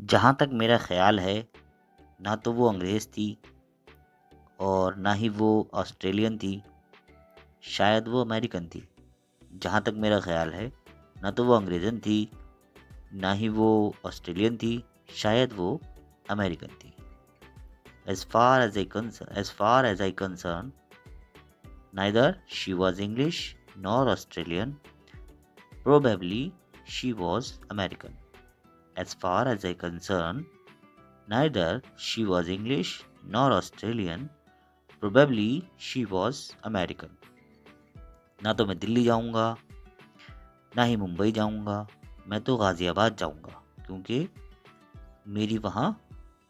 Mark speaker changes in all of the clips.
Speaker 1: जहाँ तक मेरा ख्याल है, ना तो वो अंग्रेज़ थी और ना ही वो ऑस्ट्रेलियन थी, शायद वो अमेरिकन थी। जहाँ तक मेरा ख्याल है, ना तो वो अंग्रेज़न थी, ना ही वो ऑस्ट्रेलियन थी, शायद वो अमेरिकन थी। as far as I concern, neither she was English nor Australian. Probably she was American. As far as I concern, neither she was English nor Australian. Probably she was American. ना तो मैं दिल्ली जाऊंगा, ना ही मुंबई जाऊंगा, मैं तो गाज़ियाबाद जाऊंगा क्योंकि मेरी वहाँ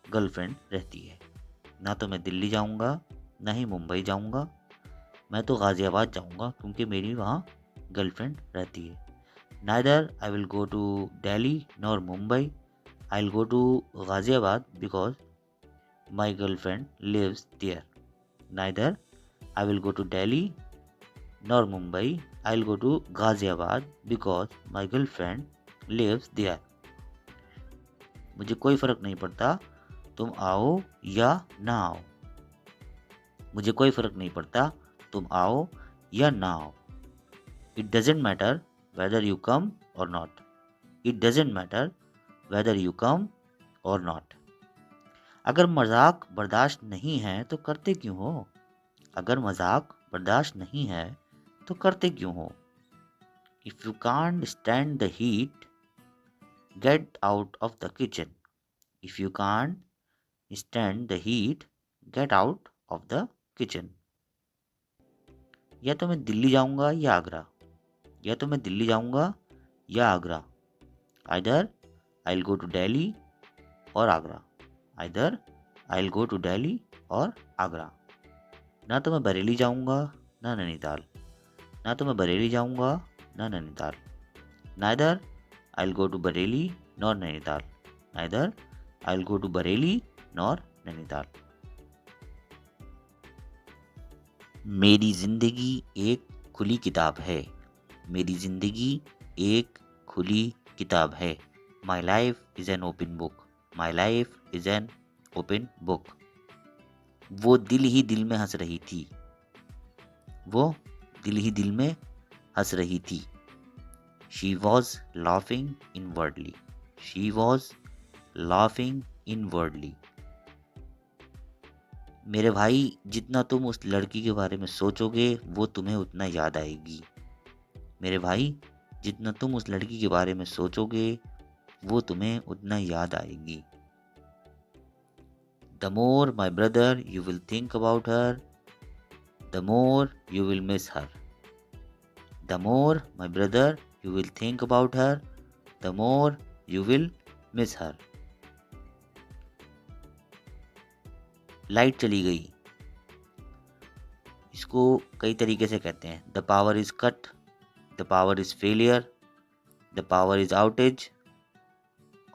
Speaker 1: गर्लफ्रेंड रहती है। ना तो मैं दिल्ली जाऊंगा, ना ही मुंबई जाऊंगा, मैं तो गाज़ियाबाद जाऊंगा क्योंकि मेरी वहाँ गर्लफ्रेंड रहती है। Neither I will go to Delhi nor Mumbai. I'll go to Ghaziabad because my girlfriend lives there. Neither I will go to Delhi nor Mumbai. I'll go to Ghaziabad because my girlfriend lives there. मुझे कोई फ़र्क नहीं पड़ता तुम आओ या ना आओ। मुझे कोई फ़र्क नहीं पड़ता तुम आओ या ना आओ। It doesn't matter whether you come or not. It doesn't matter whether you come or not. अगर मजाक बर्दाश्त नहीं है तो करते क्यों हो? अगर मजाक बर्दाश्त नहीं है तो करते क्यों हो? If you can't stand the heat, get out of the kitchen. If you can't stand the heat, get out of the kitchen. या तो मैं दिल्ली जाऊंगा या आगरा। या तो मैं दिल्ली जाऊंगा या Agra. Either I'll go to Delhi or Agra. Either I'll go to Delhi or Agra. ना तो मैं बरेली जाऊंगा ना नैनीताल। ना तो मैं बरेली जाऊंगा ना Nainital. Neither I'll go to Bareilly nor Nainital. Neither I'll go to Bareilly nor Nainital. मेरी जिंदगी एक खुली किताब है। मेरी जिंदगी एक खुली किताब है। My life is an open book. My life is an open book. वो दिल ही दिल में हंस रही थी। वो दिल ही दिल में हंस रही थी। She was laughing inwardly. She was laughing inwardly. मेरे भाई, जितना तुम उस लड़की के बारे में सोचोगे वो तुम्हें उतना याद आएगी। मेरे भाई, जितना तुम उस लड़की के बारे में सोचोगे वो तुम्हें उतना याद आएगी। The more my brother you will think about her, the more you will miss her. The more my brother you will think about her, the more you will miss her. Light चली गई। इसको कई तरीके से कहते हैं। The power is cut, the power is failure, the power is outage,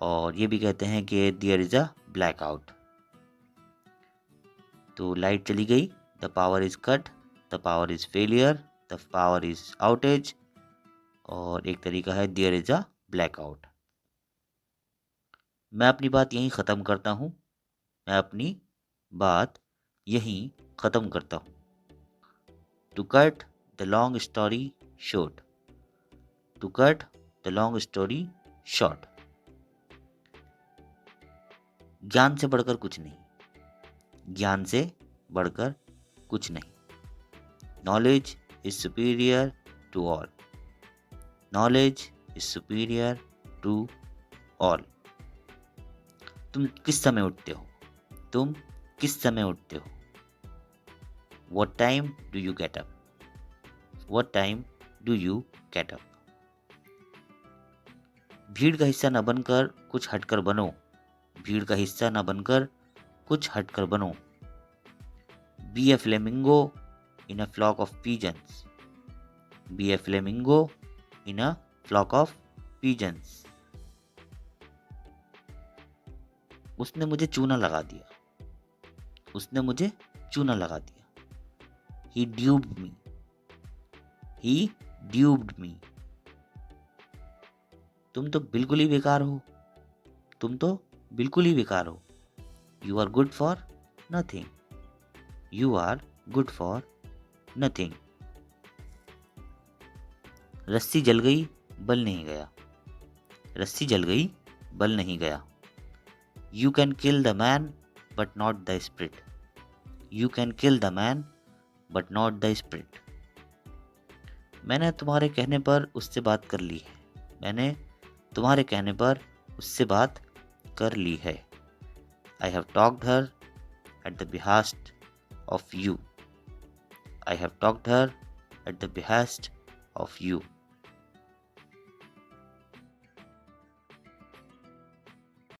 Speaker 1: और ये भी कहते हैं कि देयर इज अ ब्लैकआउट। तो लाइट चली गई, the power is cut, the power is failure, the power is outage, और एक तरीका है देयर इज अ ब्लैकआउट। मैं अपनी बात यहीं ख़त्म करता हूँ। मैं अपनी बात यहीं ख़त्म करता हूँ। To cut the long story short, to cut the long story short. ज्ञान से बढ़कर कुछ नहीं, ज्ञान से बढ़कर कुछ नहीं। Knowledge is superior to all, knowledge is superior to all. तुम किस समय उठते हो? तुम किस समय उठते हो? What time do you get up? What time do you get up? भीड़ का हिस्सा न बनकर कुछ हटकर बनो, भीड़ का हिस्सा न बनकर कुछ हटकर बनो। Be a flamingo in a flock of pigeons. Be a flamingo in a flock of pigeons. उसने मुझे चूना लगा दिया, उसने मुझे चूना लगा दिया। He duped me. He duped me. तुम तो बिल्कुल ही बेकार हो, तुम तो बिल्कुल ही बेकार हो। You are good for nothing. You are good for nothing. रस्सी जल गई, बल नहीं गया। रस्सी जल गई, बल नहीं गया। You can kill the man but not the spirit. You can kill the man but not the spirit. मैंने तुम्हारे कहने पर उससे बात कर ली है। मैंने तुम्हारे कहने पर उससे बात कर ली है। I have talked her at the behest of you. I have talked her at the behest of you.